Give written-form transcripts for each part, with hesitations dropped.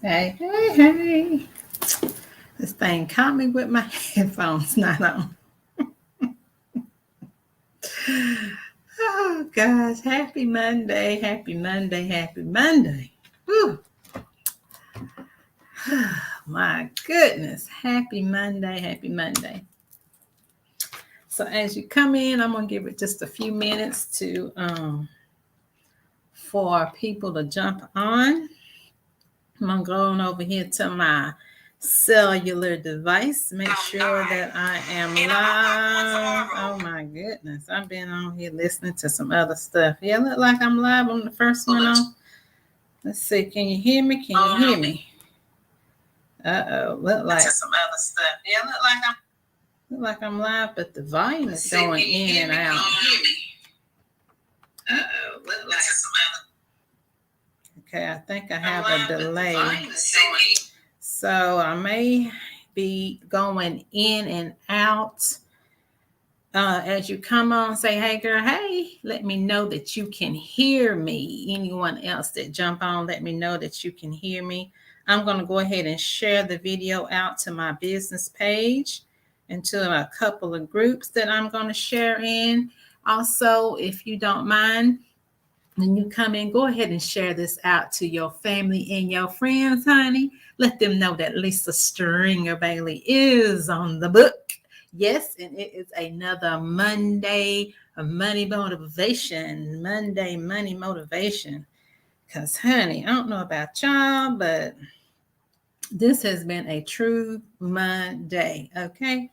Hey, hey, hey. This thing caught me with my headphones not on. Oh, gosh. Happy Monday. Happy Monday. Happy Monday. Whew. My goodness. Happy Monday. Happy Monday. So, as you come in, I'm going to give it just a few minutes for people to jump on. I'm going to go on over here to my cellular device. Make sure that I am live. Oh my goodness. I've been on here listening to some other stuff. Yeah, look like I'm live on the first one on. Let's see. Can you hear me? Can you hear me? Uh-oh. Look like some other stuff. Yeah, look like I'm live, but the volume is going in and out. Uh-oh. Look like some other. Okay, I think I have a delay. So I may be going in and out. As you come on, say, hey, girl, hey, let me know that you can hear me. Anyone else that jump on, let me know that you can hear me. I'm going to go ahead and share the video out to my business page and to a couple of groups that I'm going to share in. Also, if you don't mind, when you come in, go ahead and share this out to your family and your friends, honey. Let them know that Lisa Stringer Bailey is on the book. Yes, and it is another Monday, a money motivation. Monday, money motivation. Because, honey, I don't know about y'all, but this has been a true Monday, okay?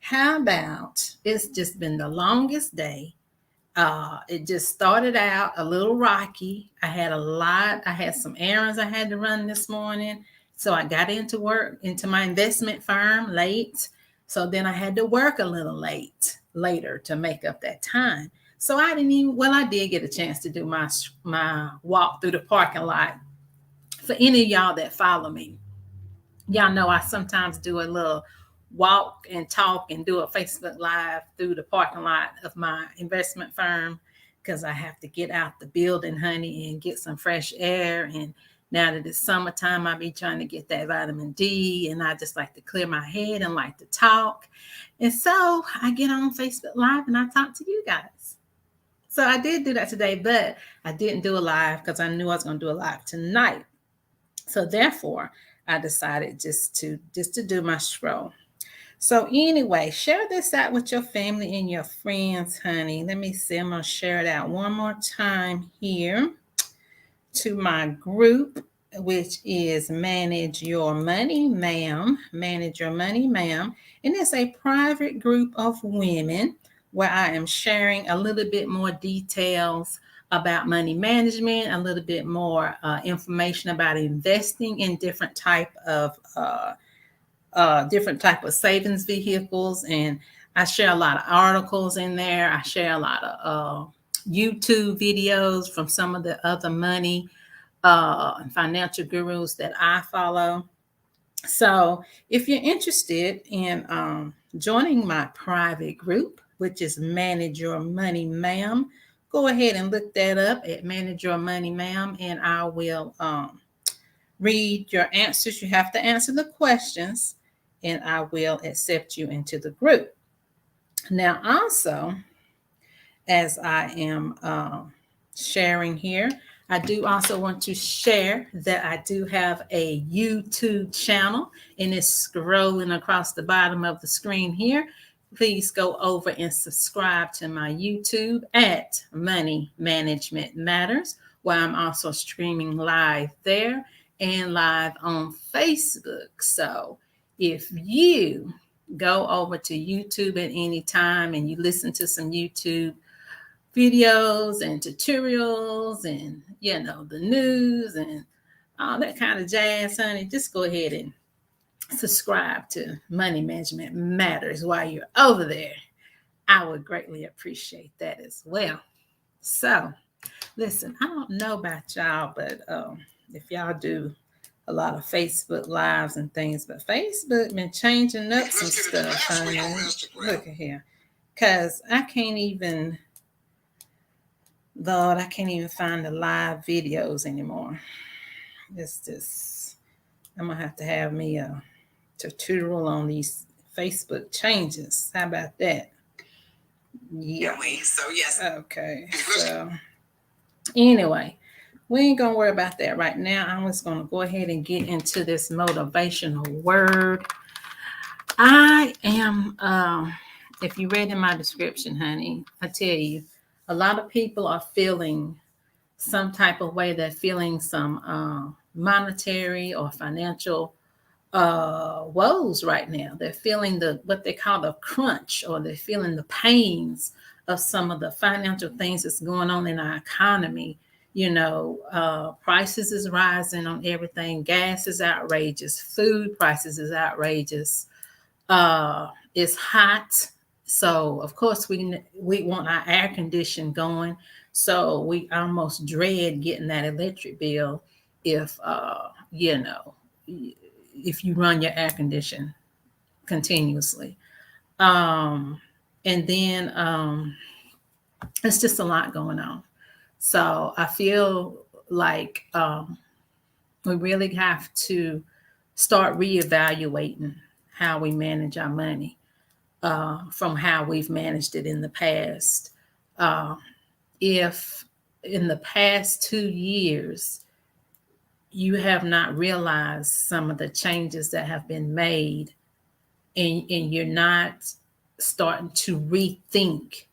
How about it's just been the longest day. It just started out a little rocky. I had some errands I had to run this morning. So I got into work, into my investment firm late. So then I had to work a little later to make up that time. So I did get a chance to do my walk through the parking lot. For any of y'all that follow me, y'all know I sometimes do a little walk and talk and do a Facebook Live through the parking lot of my investment firm because I have to get out the building, honey, and get some fresh air. And now that it's summertime, I be trying to get that vitamin D, and I just like to clear my head and like to talk. And so I get on Facebook Live and I talk to you guys. So I did do that today, but I didn't do a live because I knew I was going to do a live tonight. So therefore, I decided just to do my scroll. So anyway, share this out with your family and your friends, honey. Let me see. I'm gonna share it out one more time here to my group, which is Manage Your Money, Ma'am. Manage Your Money, Ma'am. And it's a private group of women where I am sharing a little bit more details about money management, a little bit more information about investing in different type of savings vehicles, and I share a lot of articles in there. I share a lot of YouTube videos from some of the other money financial gurus that I follow. So if you're interested in joining my private group, which is Manage Your Money, Ma'am, go ahead and look that up at Manage Your Money, Ma'am, and I will read your answers. You have to answer the questions, and I will accept you into the group. Now, also, as I am sharing here, I do also want to share that I do have a YouTube channel, and it's scrolling across the bottom of the screen here. Please go over and subscribe to my YouTube at Money Management Matters, where I'm also streaming live there and live on Facebook. So if you go over to YouTube at any time and you listen to some YouTube videos and tutorials and the news and all that kind of jazz, honey, just go ahead and subscribe to Money Management Matters while you're over there. I would greatly appreciate that as well. So listen, I don't know about y'all, but if y'all do a lot of Facebook lives and things, but Facebook been changing up some stuff, honey. Look at here. Cause Lord, I can't even find the live videos anymore. It's just I'm gonna have to have me a tutorial on these Facebook changes. How about that? Yeah. So yes. Okay. So anyway, we ain't gonna worry about that right now. I'm just gonna go ahead and get into this motivational word. I am. If you read in my description, honey, I tell you, a lot of people are feeling some type of way. They're feeling some monetary or financial woes right now. They're feeling the what they call the crunch, or they're feeling the pains of some of the financial things that's going on in our economy. Prices is rising on everything. Gas is outrageous. Food prices is outrageous. It's hot, so of course we want our air condition going. So we almost dread getting that electric bill if if you run your air condition continuously. And then it's just a lot going on. So I feel like we really have to start reevaluating how we manage our money from how we've managed it in the past. If in the past 2 years you have not realized some of the changes that have been made, and you're not starting to rethink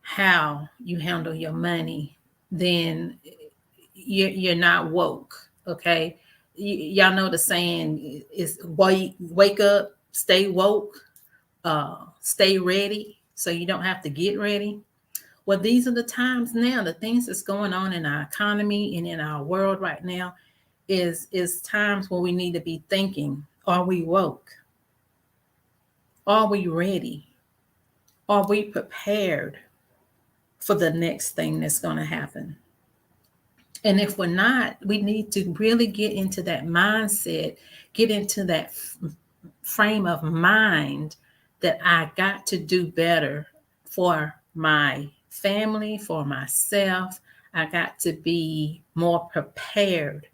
how you handle your money, then you're not woke. Okay. Y'all know the saying is wake up, stay woke, stay ready, so you don't have to get ready. Well, these are the times now. The things that's going on in our economy and in our world right now is times where we need to be thinking: Are we woke? Are we ready? Are we prepared for the next thing that's going to happen? And if we're not, we need to really get into that mindset, get into that frame of mind that I got to do better for my family, for myself. I got to be more prepared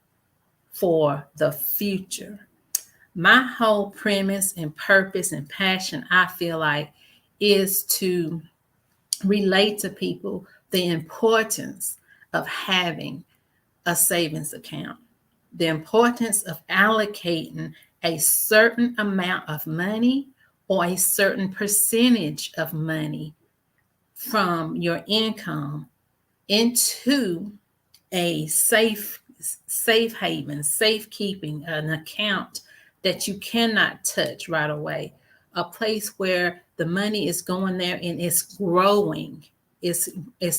for the future. My whole premise and purpose and passion, I feel like, is to relate to people the importance of having a savings account, the importance of allocating a certain amount of money or a certain percentage of money from your income into a safe haven, safekeeping, an account that you cannot touch right away, a place where the money is going there and it's growing, it's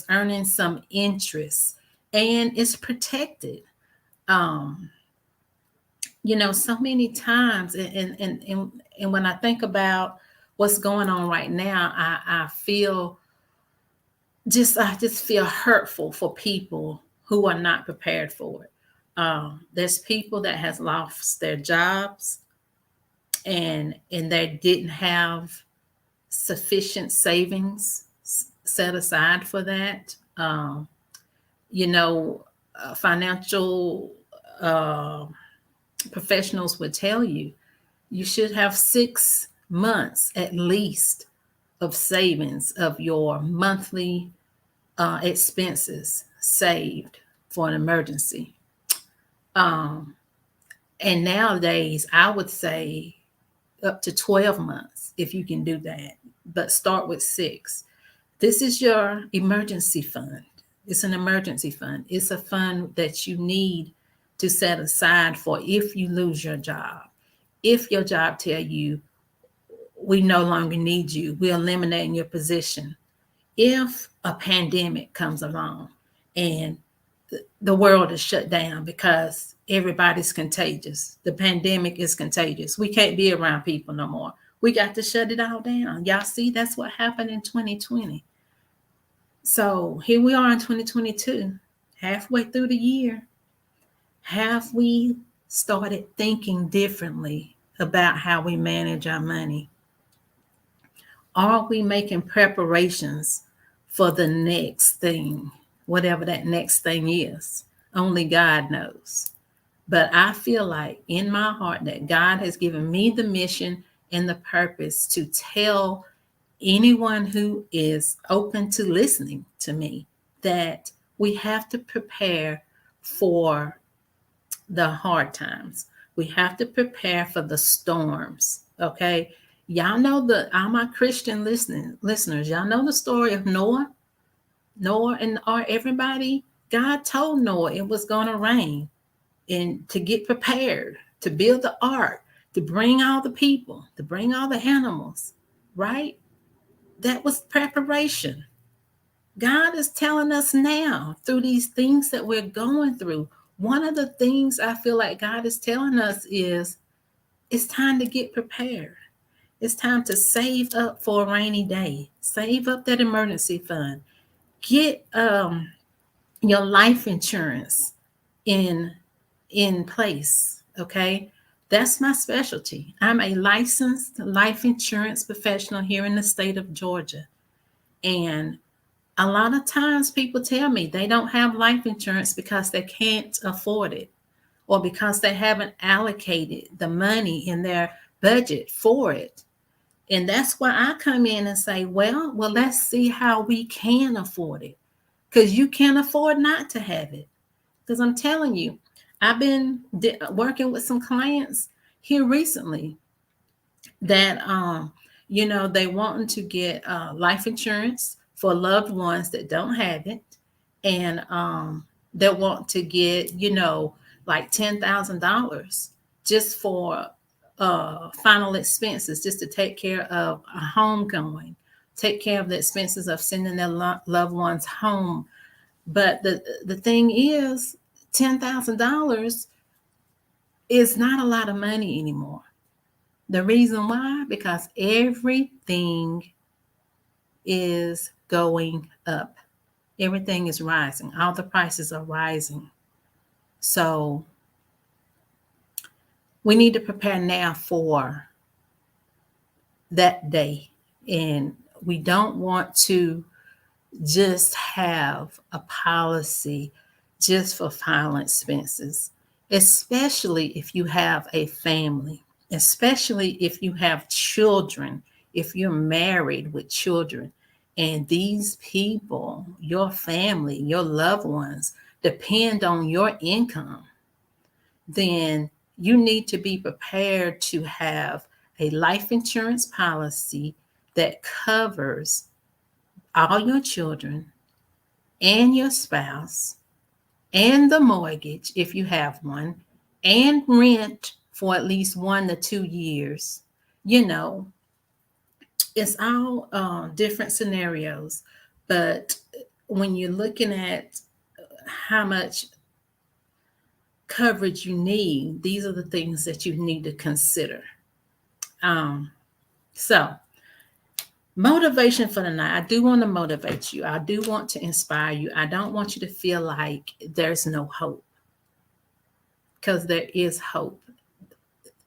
earning some interest, and it's protected. So many times, and when I think about what's going on right now, I just feel hurtful for people who are not prepared for it. There's people that has lost their jobs, and they didn't have sufficient savings set aside for that. Financial professionals would tell you should have 6 months at least of savings of your monthly expenses saved for an emergency. And nowadays, I would say up to 12 months if you can do that, but start with 6. This is your emergency fund. It's an emergency fund. It's a fund that you need to set aside for if you lose your job. If your job tell you, we no longer need you, we're eliminating your position. If a pandemic comes along and the world is shut down because everybody's contagious, the pandemic is contagious, we can't be around people no more, we got to shut it all down. Y'all see, that's what happened in 2020. So here we are in 2022, halfway through the year. Have we started thinking differently about how we manage our money? Are we making preparations for the next thing, whatever that next thing is? Only God knows. But I feel like in my heart that God has given me the mission and the purpose to tell anyone who is open to listening to me that we have to prepare for the hard times. We have to prepare for the storms. Okay. Y'all know all my Christian listeners, y'all know the story of Noah. Noah and everybody, God told Noah it was going to rain and to get prepared, to build the ark, to bring all the people, to bring all the animals, right? That was preparation. God is telling us now through these things that we're going through. One of the things I feel like God is telling us is it's time to get prepared. It's time to save up for a rainy day. Save up that emergency fund. Get your life insurance in place. Okay. That's my specialty. I'm a licensed life insurance professional here in the state of Georgia. And a lot of times people tell me they don't have life insurance because they can't afford it or because they haven't allocated the money in their budget for it. And that's why I come in and say, well, let's see how we can afford it. Because you can't afford not to have it. Because I'm telling you, I've been working with some clients here recently that they wanting to get life insurance for loved ones that don't have it, and they want to get like $10,000 just for final expenses, just to take care of a homegoing, take care of the expenses of sending their loved ones home. But the thing is, $10,000 is not a lot of money anymore. The reason why, because everything is going up. Everything is rising. All the prices are rising. So we need to prepare now for that day. And we don't want to just have a policy just for final expenses, especially if you have a family, especially if you have children, if you're married with children, and these people, your family, your loved ones, depend on your income, then you need to be prepared to have a life insurance policy that covers all your children and your spouse and the mortgage if you have one, and rent for at least 1 to 2 years. You know, it's all different scenarios, but when you're looking at how much coverage you need, these are the things that you need to consider. So motivation for the night. I do want to motivate you. I do want to inspire you. I don't want you to feel like there's no hope, because there is hope.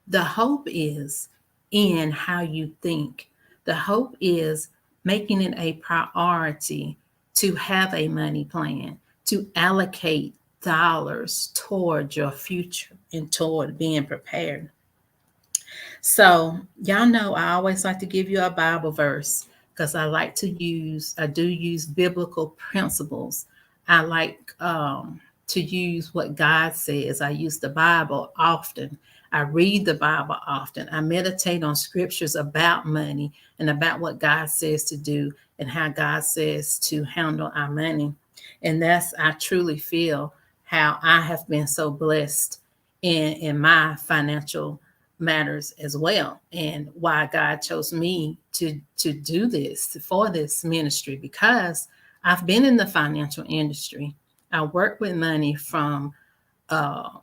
The hope is in how you think. The hope is making it a priority to have a money plan, to allocate dollars toward your future and toward being prepared. So, y'all know I always like to give you a Bible verse because I do use biblical principles. I like to use what God says. I use the Bible often. I read the Bible often. I meditate on scriptures about money and about what God says to do and how God says to handle our money. And I truly feel how I have been so blessed in my financial matters as well, and why God chose me to do this for this ministry, because I've been in the financial industry. I work with money from a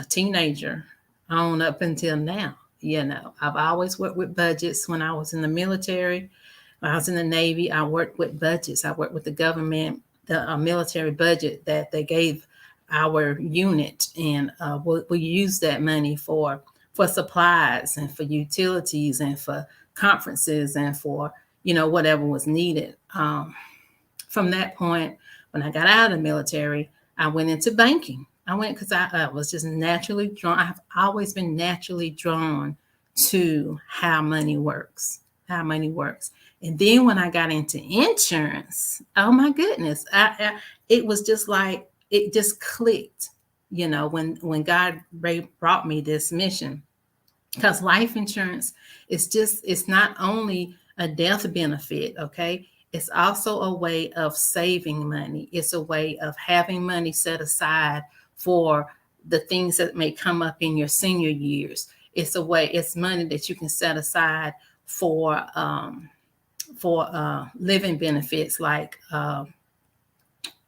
teenager on up until now. I've always worked with budgets. When I was in the military, when I was in the Navy, I worked with budgets. I worked with the government, the military budget that they gave our unit, and we used that money for supplies and for utilities and for conferences and for whatever was needed. From that point, when I got out of the military, I went into banking. I went because I was just naturally drawn. I've always been naturally drawn to how money works, how money works. And then when I got into insurance, oh my goodness, it was just like it just clicked. When God brought me this mission, because life insurance is just, it's not only a death benefit, okay, it's also a way of saving money. It's a way of having money set aside for the things that may come up in your senior years. It's money that you can set aside for living benefits, like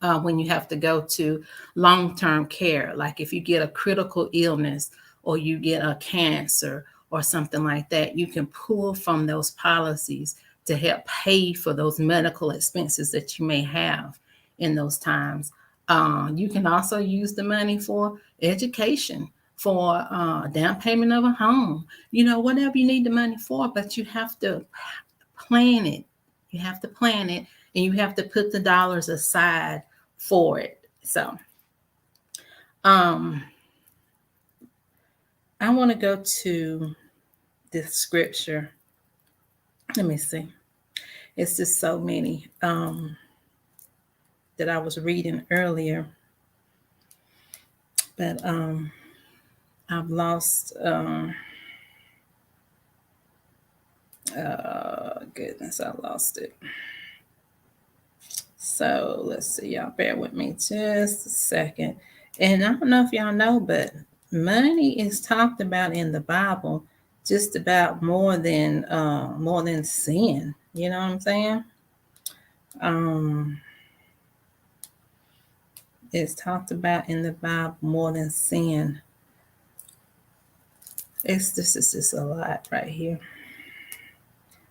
when you have to go to long-term care, like if you get a critical illness or you get a cancer or something like that, you can pull from those policies to help pay for those medical expenses that you may have in those times. You can also use the money for education, for down payment of a home, whatever you need the money for, but you have to plan it. You have to plan it, and you have to put the dollars aside for it. So I want to go to this scripture. Let me see. It's just so many that I was reading earlier, but I've lost. Goodness, I lost it. So let's see, y'all bear with me just a second. And I don't know if y'all know, but money is talked about in the Bible just about more than sin. You know what I'm saying? It's talked about in the Bible more than sin. This is just a lot right here.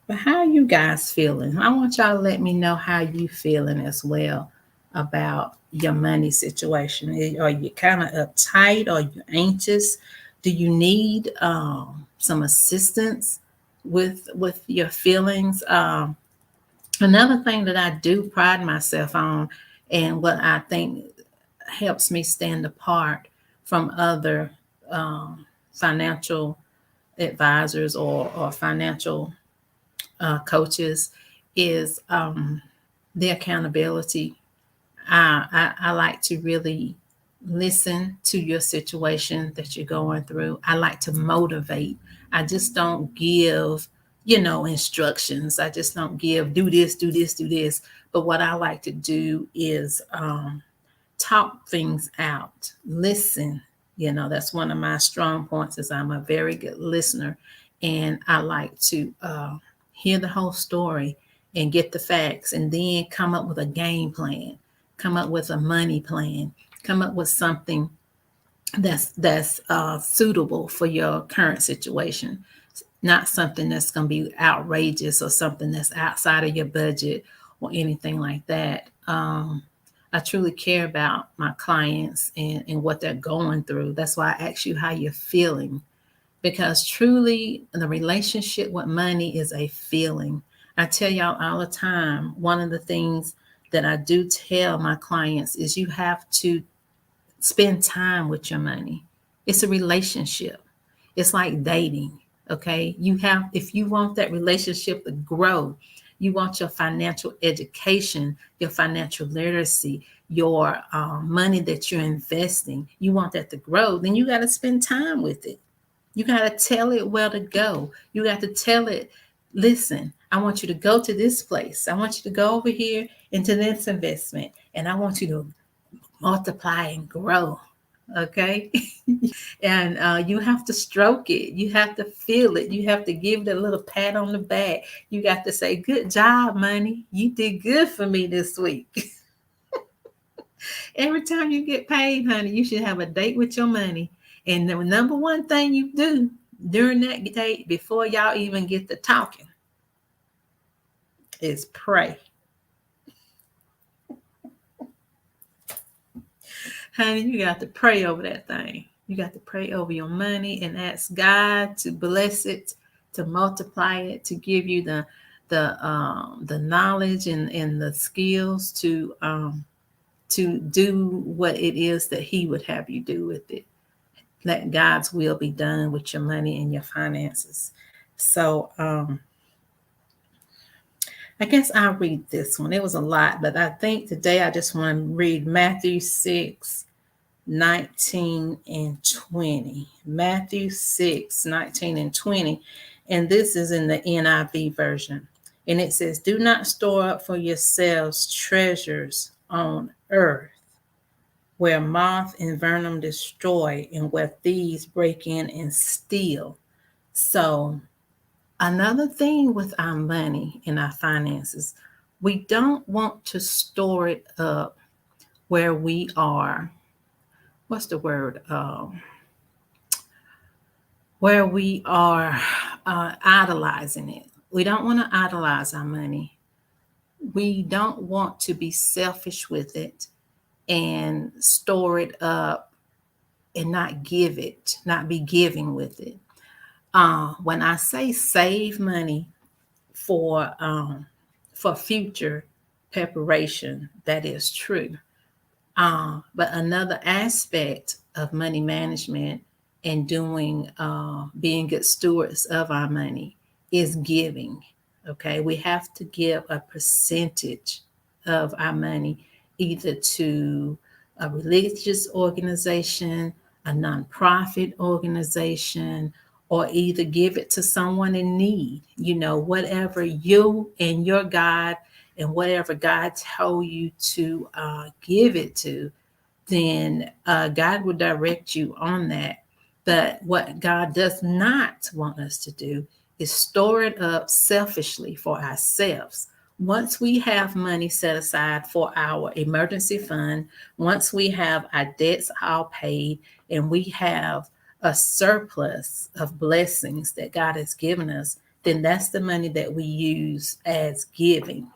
But how are you guys feeling? I want y'all to let me know how you feeling as well about your money situation. Are you kind of uptight? Are you anxious? Do you need some assistance with your feelings? Another thing that I do pride myself on, and what I think helps me stand apart from other financial advisors or financial coaches, is the accountability. I like to really listen to your situation that you're going through. I like to motivate. I just don't give, instructions. I just don't give, do this, do this, do this. But what I like to do is talk things out, listen. That's one of my strong points, is I'm a very good listener, and I like to hear the whole story and get the facts, and then come up with a game plan, come up with a money plan, come up with something that's suitable for your current situation, not something that's going to be outrageous or something that's outside of your budget or anything like that. I truly care about my clients and what they're going through. That's why I ask you how you're feeling, because truly the relationship with money is a feeling. I tell y'all all the time, one of the things that I do tell my clients is you have to spend time with your money. It's a relationship. It's like dating. Okay. If you want that relationship to grow, you want your financial education, your financial literacy, your money that you're investing, you want that to grow, then you got to spend time with it. You got to tell it where to go. You got to tell it, listen, I want you to go to this place. I want you to go over here into this investment, and I want you to multiply and grow. Okay. And you have to stroke it. You have to feel it. You have to give it a little pat on the back. You got to say, good job, money. You did good for me this week. Every time you get paid, honey, you should have a date with your money. And the number one thing you do during that date, before y'all even get to talking, is pray. Honey, you got to pray over that thing. You got to pray over your money and ask God to bless it, to multiply it, to give you the knowledge and the skills to to do what it is that he would have you do with it. Let God's will be done with your money and your finances. So I guess I'll read this one. It was a lot, but I think today I just want to read Matthew 6:19-20. Matthew 6:19-20. And this is in the NIV version. And it says, "Do not store up for yourselves treasures on earth, where moth and venom destroy and where thieves break in and steal." So another thing with our money and our finances, we don't want to store it up where we are, what's the word? Where we are idolizing it. We don't want to idolize our money. We don't want to be selfish with it and store it up and not give it, not be giving with it. When I say save money for future preparation, that is true. But another aspect of money management and being good stewards of our money is giving. Okay, we have to give a percentage of our money either to a religious organization, a nonprofit organization, or either give it to someone in need. Whatever you and your God and whatever God told you to give it to, then God will direct you on that. But what God does not want us to do is store it up selfishly for ourselves. Once we have money set aside for our emergency fund, once we have our debts all paid, and we have a surplus of blessings that God has given us, then that's the money that we use as giving.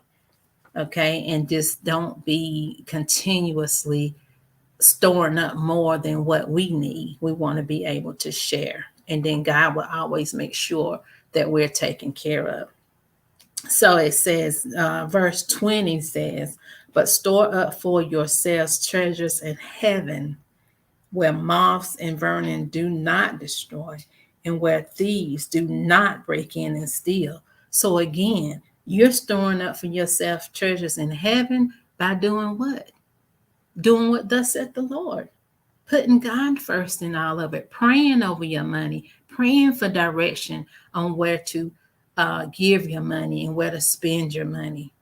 Okay. And just don't be continuously storing up more than what we need. We want to be able to share. And then God will always make sure that we're taken care of. So it says, verse 20 says, "But store up for yourselves treasures in heaven, where moths and vermin do not destroy, and where thieves do not break in and steal." So again, you're storing up for yourself treasures in heaven by doing what? Doing what thus said the Lord. Putting God first in all of it, praying over your money, praying for direction on where to give your money and where to spend your money.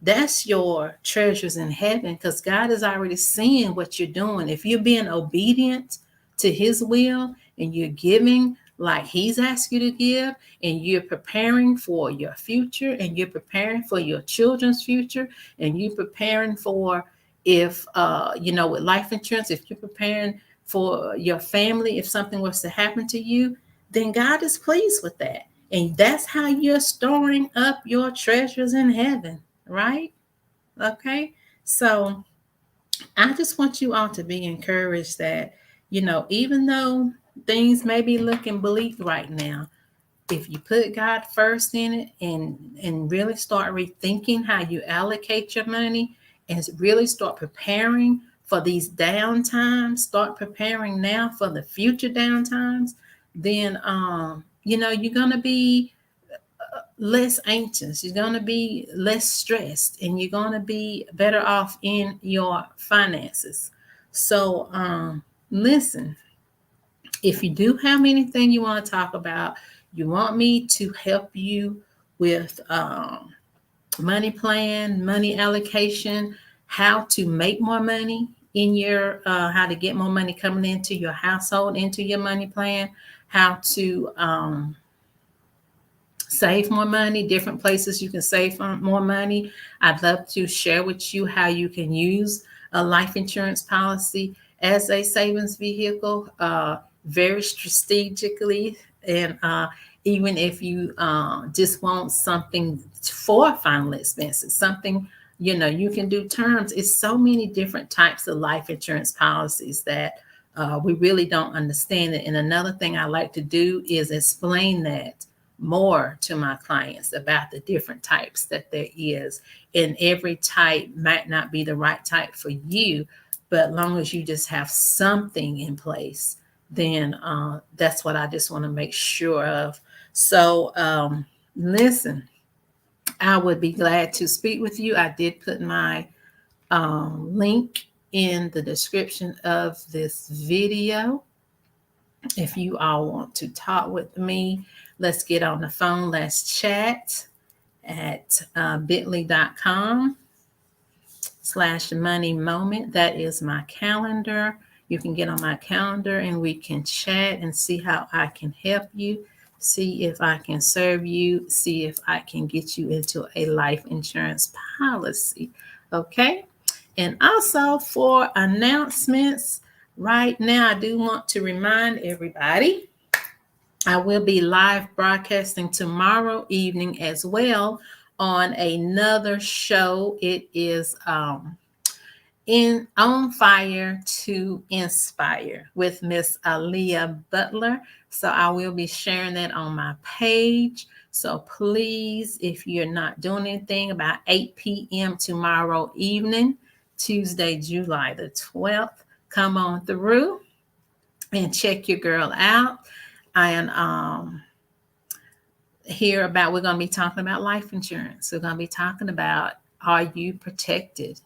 That's your treasures in heaven, because God is already seeing what you're doing. If you're being obedient to his will and you're giving like he's asked you to give, and you're preparing for your future, and you're preparing for your children's future, and you're preparing for, if with life insurance, if you're preparing for your family, if something was to happen to you, then God is pleased with that. And that's how you're storing up your treasures in heaven, right? Okay. So I just want you all to be encouraged that, even though things may be looking bleak right now, if you put God first in it and really start rethinking how you allocate your money, and really start preparing for these down times, start preparing now for the future down times, then you're going to be less anxious, you're going to be less stressed, and you're going to be better off in your finances. So listen, if you do have anything you want to talk about, you want me to help you with money plan, money allocation, how to make more money in your, how to get more money coming into your household, into your money plan, how to save more money, different places you can save more money. I'd love to share with you how you can use a life insurance policy as a savings vehicle, very strategically. And even if you just want something for final expenses, something, you can do terms. It's so many different types of life insurance policies that we really don't understand it. And another thing I like to do is explain that more to my clients about the different types that there is. And every type might not be the right type for you, but long as you just have something in place, then that's what I just want to make sure of. So listen, I would be glad to speak with you. I did put my link in the description of this video. If you all want to talk with me, let's get on the phone. Let's chat at bit.ly.com/money moment. That is my calendar. You can get on my calendar and we can chat and see how I can help you, see if I can serve you, see if I can get you into a life insurance policy. Okay. And also for announcements, right now, I do want to remind everybody I will be live broadcasting tomorrow evening as well on another show. It is in On Fire to Inspire with Miss Aaliyah Butler. So I will be sharing that on my page. So please, if you're not doing anything, about 8 p.m. tomorrow evening, Tuesday, July the 12th, come on through and check your girl out. And we're going to be talking about life insurance. We're going to be talking about, are you protected?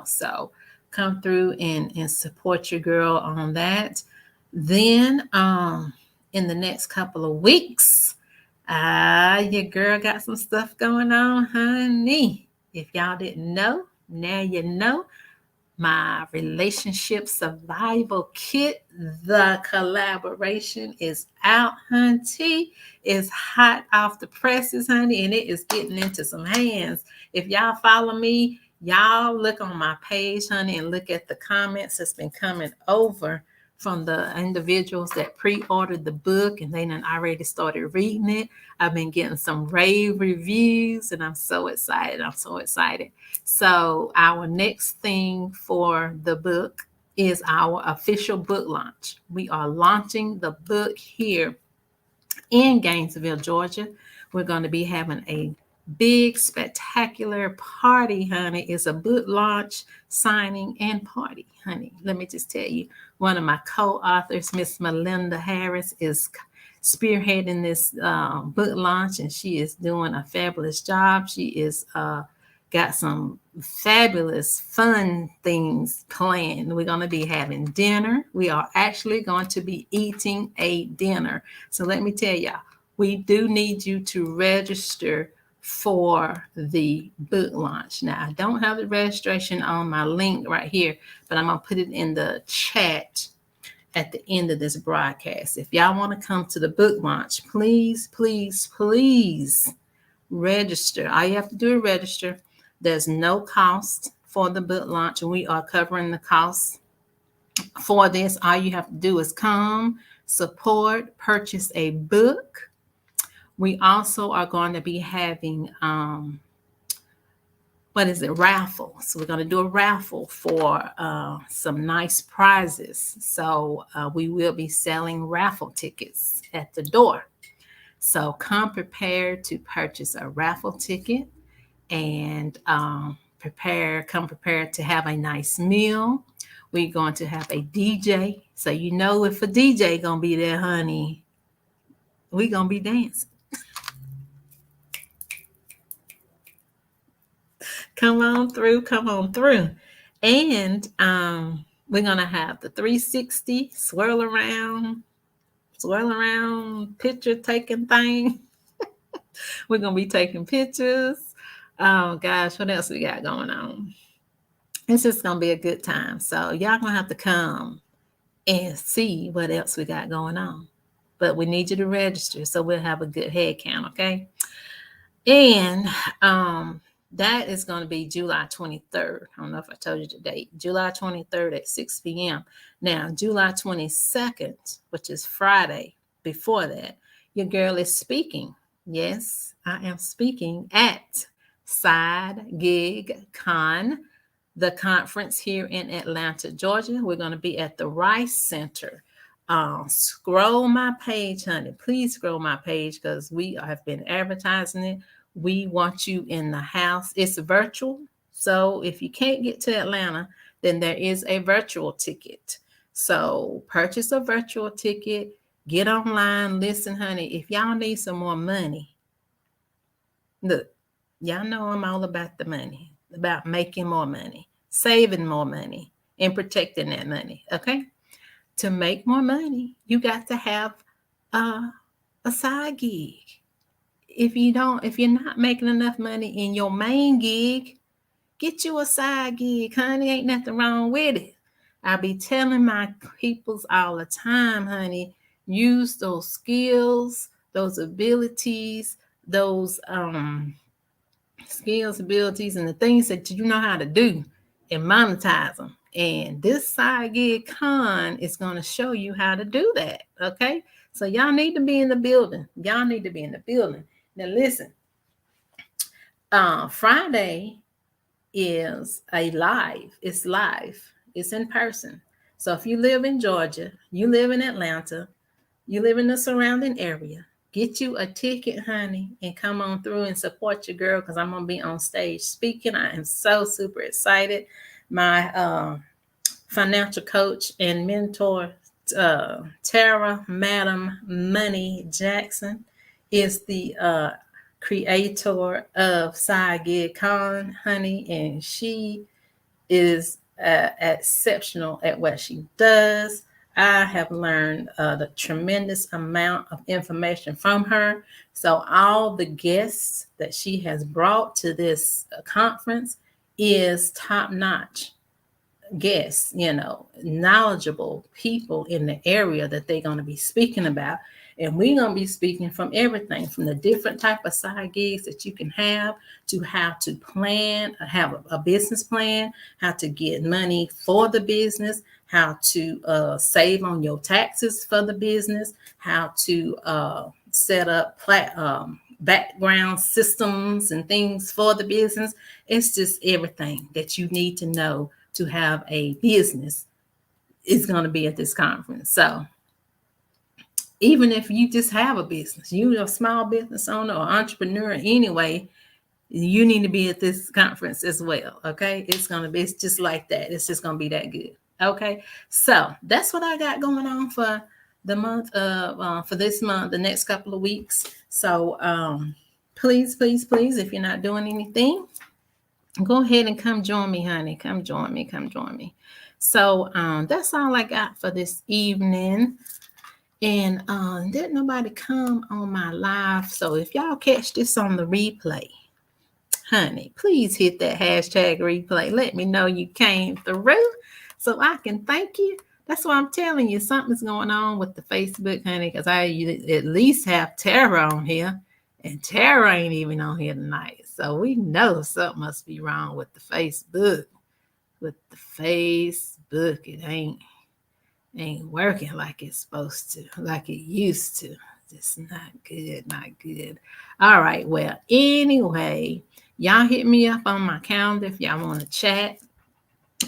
So come through and support your girl on that. Then in the next couple of weeks, your girl got some stuff going on, honey. If y'all didn't know, now you know. My relationship survival kit, the collaboration is out, honey. It's hot off the presses, honey, and it is getting into some hands. If y'all follow me, y'all look on my page, honey, and look at the comments that's been coming over from the individuals that pre-ordered the book and they done already started reading it. I've been getting some rave reviews and I'm so excited. So our next thing for the book is our official book launch. We are launching the book here in Gainesville, Georgia. We're going to be having a big, spectacular party, honey. It's a book launch, signing, and party, honey. Let me just tell you, one of my co-authors, Miss Melinda Harris, is spearheading this book launch, and she is doing a fabulous job. She is got some fabulous fun things planned. We're going to be having dinner. We are actually going to be eating a dinner. So let me tell y'all, we do need you to register for the book launch. Now, I don't have the registration on my link right here, but I'm going to put it in the chat at the end of this broadcast. If y'all want to come to the book launch, please, please, please register. All you have to do is register. There's no cost for the book launch, and we are covering the costs for this. All you have to do is come, support, purchase a book. We also are going to be having raffle. So we're going to do a raffle for some nice prizes. So we will be selling raffle tickets at the door. So come prepared to purchase a raffle ticket and come prepared to have a nice meal. We're going to have a DJ. So you know if a DJ going to be there, honey, we're going to be dancing. Come on through. And we're going to have the 360 swirl around picture taking thing. We're going to be taking pictures. Oh, gosh, what else we got going on? It's just going to be a good time. So y'all going to have to come and see what else we got going on. But we need you to register so we'll have a good head count, okay? And that is going to be July 23rd. I don't know if I told you the date. July 23rd at 6 p.m. Now, July 22nd, which is Friday before that, your girl is speaking. Yes, I am speaking at Side Gig Con, the conference here in Atlanta, Georgia. We're going to be at the Rice Center Scroll my page, honey. Please scroll my page because we have been advertising it. We want you in the house. It's virtual. So if you can't get to Atlanta, then there is a virtual ticket. So purchase a virtual ticket, get online. Listen, honey, if y'all need some more money, look, y'all know I'm all about the money, about making more money, saving more money, and protecting that money. Okay. To make more money, you got to have uh, a side gig. If you're not making enough money in your main gig, get you a side gig, honey. Ain't nothing wrong with it. I be telling my peoples all the time, honey, use those skills, those abilities, those skills, abilities, and the things that you know how to do and monetize them. And this side gig con is going to show you how to do that. Okay. So y'all need to be in the building. Y'all need to be in the building. Now listen, Friday is a live. It's live. It's in person. So if you live in Georgia, you live in Atlanta, you live in the surrounding area, get you a ticket, honey, and come on through and support your girl because I'm going to be on stage speaking. I am so super excited. My financial coach and mentor, Tara Madam Money Jackson, is the creator of Side Gig Con, honey, and she is exceptional at what she does. I have learned the tremendous amount of information from her. So all the guests that she has brought to this conference is top notch guests, knowledgeable people in the area that they're going to be speaking about. And we're going to be speaking from everything from the different type of side gigs that you can have to how to plan, have a business plan, how to get money for the business, how to save on your taxes for the business, how to set up background systems and things for the business. It's just everything that you need to know to have a business is going to be at this conference. So even if you just have a business, you're a small business owner or entrepreneur anyway, you need to be at this conference as well. Okay. It's just like that. It's just going to be that good. Okay. So that's what I got going on for the month of, for this month, the next couple of weeks. So please, please, please, if you're not doing anything, go ahead and come join me, honey. Come join me. Come join me. So that's all I got for this evening. And didn't nobody come on my live. So if y'all catch this on the replay, honey, please hit that hashtag replay. Let me know you came through so I can thank you. That's why I'm telling you something's going on with the Facebook, honey, because I at least have Tara on here. And Tara ain't even on here tonight. So we know something must be wrong with the Facebook. With the Facebook, it ain't working like it's supposed to, like it used to. It's not good, not good. All right, well, anyway, y'all hit me up on my calendar if y'all want to chat.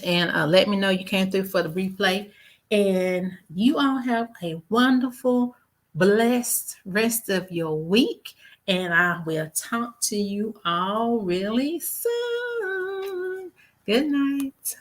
And let me know you came through for the replay. And you all have a wonderful, blessed rest of your week. And I will talk to you all really soon. Good night.